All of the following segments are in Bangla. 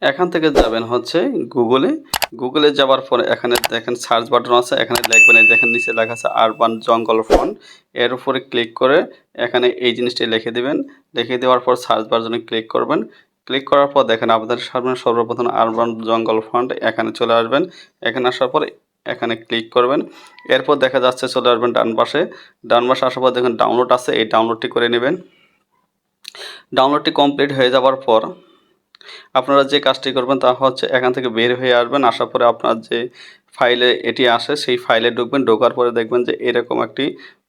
এখান থেকে যাবেন হচ্ছে গুগলে যাওয়ার পরে এখানে দেখেন সার্চ বাটন আছে, এখানে লিখবেন, এই দেখেন নিচে লেখা আছে আরবান জঙ্গল ফন্ট। এর উপরে ক্লিক করে এখানে এই জিনিসটি লিখে দিবেন। লিখে দেওয়ার পর সার্চ বাটনে ক্লিক করবেন। ক্লিক করার পর দেখেন আপনাদের সামনে সর্বপ্রথম আরবান জঙ্গল ফন্ট, এখানে চলে আসবেন। এখানে আসার পর এখানে ক্লিক করবেন। এরপর দেখা যাচ্ছে চলে আসবেন ডান পাশে আসার পর দেখেন ডাউনলোড আছে, এই ডাউনলোডটি করে নেবেন। ডাউনলোডটি কমপ্লিট হয়ে যাওয়ার পর আপনারা যে কাজটি করবেন তা হচ্ছে এখান থেকে বের হয়ে আসবেন। আসার পরে আপনার যে ফাইলে এটি আসে সেই ফাইলে ঢুকবেন। ঢোকার পরে দেখবেন যে এরকম একটি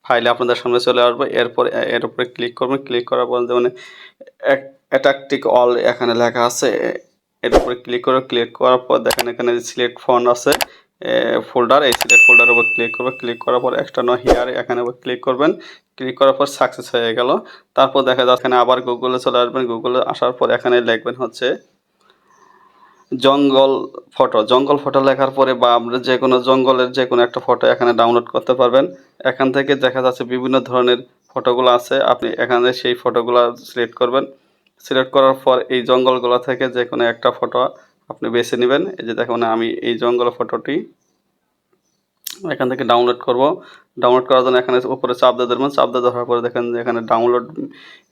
ফাইলে আপনাদের সামনে চলে আসবে। এরপর এর উপরে ক্লিক করবেন। ক্লিক করার পর যেমন অ্যাটাকটিক অল এখানে লেখা আছে, এর উপরে ক্লিক করার পর দেখেন এখানে সিলেক্ট ফন্ট আছে ফোল্ডার, এই সিলেক্ট ফোল্ডারের উপর ক্লিক করবেন। ক্লিক করার পর এক্সটার্নাল হিয়ার এখানে ক্লিক করবেন। ক্লিক করার পর সাকসেস হয়ে গেল। তারপর দেখা যাচ্ছে এখানে আবার গুগলে চলে আসবেন। গুগলে আসার পর এখানে লিখবেন হচ্ছে জঙ্গল ফটো লেখার পরে বা আমরা যে কোনো জঙ্গলের যে কোনো একটা ফটো এখানে ডাউনলোড করতে পারবেন। এখান থেকে দেখা যাচ্ছে বিভিন্ন ধরনের ফটোগুলো আছে, আপনি এখানে সেই ফটোগুলো সিলেক্ট করবেন। সিলেক্ট করার পর এই জঙ্গলগুলো থেকে যে কোনো একটা ফটো আপনি বেছে নেবেন। এই যে দেখুন আমি এই জঙ্গল ফটোটি এখান থেকে ডাউনলোড করব। ডাউনলোড করার জন্য এখানে উপরে চাপ দিয়ে ধরবেন। চাপ দিয়ে ধরার পরে দেখেন যে এখানে ডাউনলোড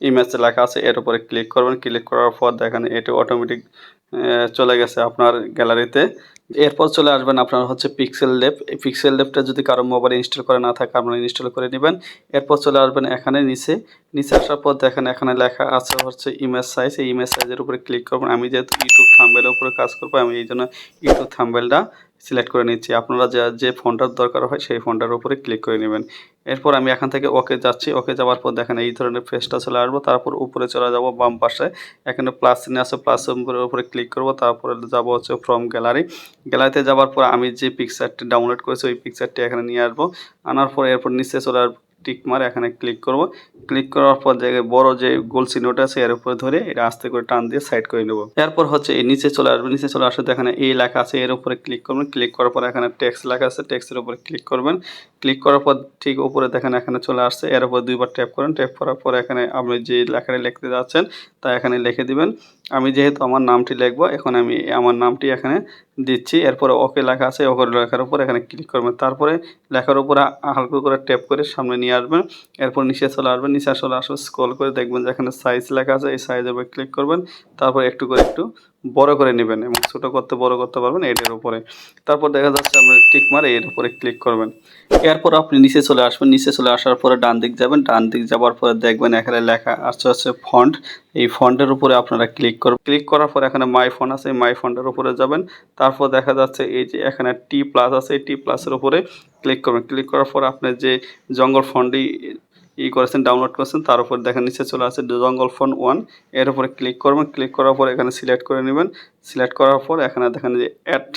ইমেজ লেখা আছে, এর উপরে ক্লিক করবেন। ক্লিক করার পর দেখেন এটি অটোমেটিক চলে গেছে আপনার গ্যালারিতে। এরপর চলে আসবেন আপনার হচ্ছে পিক্সেল ল্যাব। এই পিক্সেল ল্যাবটা যদি কারো মোবাইলে ইনস্টল করে না থাকে আপনারা ইনস্টল করে নেবেন। এরপর চলে আসবেন এখানে নিচে আসার পর দেখেন এখানে লেখা আছে হচ্ছে ইমেজ সাইজ। এই ইমেজ সাইজের উপরে ক্লিক করবেন। আমি যেহেতু ইউটিউব থাম্বনেলের উপরে কাজ করবো আমি এই জন্য ইউটিউব থাম্বনেলটা সিলেক্ট করে নিচ্ছি। আপনারা যে ফন্টটার দরকার হয় সেই ফন্টটার উপরে ক্লিক করে নেবেন। এরপর আমি এখান থেকে ওকে যাচ্ছি। ওকে যাওয়ার পর দেখেন এই ধরনের পেজটা চলে আসবো। তারপর উপরে চলে যাব বাম পাশে, এখানে প্লাস চিহ্ন আছে, প্লাস সিম্বলের উপরে ক্লিক করব। তারপরে যাব হচ্ছে ফ্রম গ্যালারিতে যাওয়ার পর আমি যে পিকচারটি ডাউনলোড করেছি ওই পিকচারটি এখানে নিয়ে আসবো। আনার পর এরপর নিচে চলে আসবো, টিক মার এখানে ক্লিক করব। ক্লিক করার পর জায়গায় বড় যে গোল চিহ্নটা আছে এর উপরে ধরে এটা আস্তে করে টান দিয়ে সাইড করে নেব। এরপর হচ্ছে এই নিচে চলে আসবে। নিচে চলে আসলে এখানে এই লেখা আছে, এর উপরে ক্লিক করবেন। ক্লিক করার পর এখানে টেক্সট লেখা আছে, টেক্সটের উপরে ক্লিক করবেন। ক্লিক করার পর ঠিক উপরে দেখেন এখানে চলে আসছে, এর উপর দুইবার ট্যাপ করেন। ট্যাপ করার পর এখানে আপনি যে লেখাটা লিখতে যাচ্ছেন তা এখানে লিখে দিবেন। আমি যেহেতু আমার নামটি লিখবো, এখন আমি আমার নামটি এখানে দিচ্ছি। এরপরে ওকে লেখা আছে, ওকে লেখার উপর এখানে ক্লিক করবেন। তারপরে লেখার উপরে হালকা করে ট্যাপ করে সামনে নিয়ে আসবেন। এরপর নিচে চলে আসবেন। নিচে চলে আসবে স্ক্রল করে দেখবেন যে এখানে সাইজ লেখা আছে, এই সাইজের উপরে ক্লিক করবেন। তারপর একটু বড় করে নেবেন এবং ছোটো করতে বড় করতে পারবেন এটার উপরে। তারপর দেখা যাচ্ছে আপনার টিক মারে এর উপরে ক্লিক করবেন। এরপর আপনি নিচে চলে আসবেন। নিচে চলে আসার পরে ডান দিক যাবেন। ডান দিক যাওয়ার পরে দেখবেন এখানে লেখা আসছে হচ্ছে ফন্ট। এই ফন্টের উপরে আপনারা ক্লিক করবেন। ক্লিক করার পর এখানে মাই ফন্ট আছে, মাই ফন্টের উপরে যাবেন। তারপর দেখা যাচ্ছে এই যে এখানে টি প্লাস আছে, এই টি প্লাসের উপরে ক্লিক করবেন। ক্লিক করার পর আপনার যে জঙ্গল ফন্টটি করেছেন ডাউনলোড করেছেন তার উপর দেখেন নিচে চলে আসে জঙ্গল ফন্ট 1, এর উপরে ক্লিক করবেন। ক্লিক করার পর এখানে সিলেক্ট করে নেবেন। সিলেক্ট করার পর এখানে দেখেন যে অ্যাড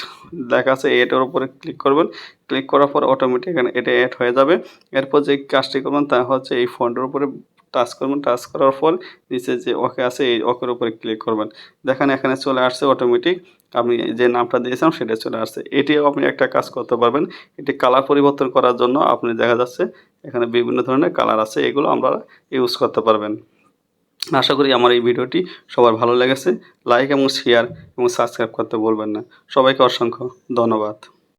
লেখা আছে, এটার উপরে ক্লিক করবেন। ক্লিক করার পর অটোমেটিক এখানে এটা অ্যাড হয়ে যাবে। এরপর যে কাজটি করবেন তা হচ্ছে এই ফন্টের উপরে টাচ করবেন। টাচ করার পর নিচে যে ওকে আছে এই ওকের উপরে ক্লিক করবেন। দেখেন এখানে চলে আসছে অটোমেটিক, আপনি যে নামটা দিয়েছিলাম সেটা চলে আসছে। এটিও আপনি একটা কাজ করতে পারবেন। এটি কালার পরিবর্তন করার জন্য আপনি দেখা যাচ্ছে এখানে বিভিন্ন ধরনের কালার আছে, এগুলো আমরা ইউজ করতে পারবেন। আশা করি আমার এই ভিডিওটি সবার ভালো লেগেছে। লাইক এবং শেয়ার এবং সাবস্ক্রাইব করতে ভুলবেন না। সবাইকে অসংখ্য ধন্যবাদ।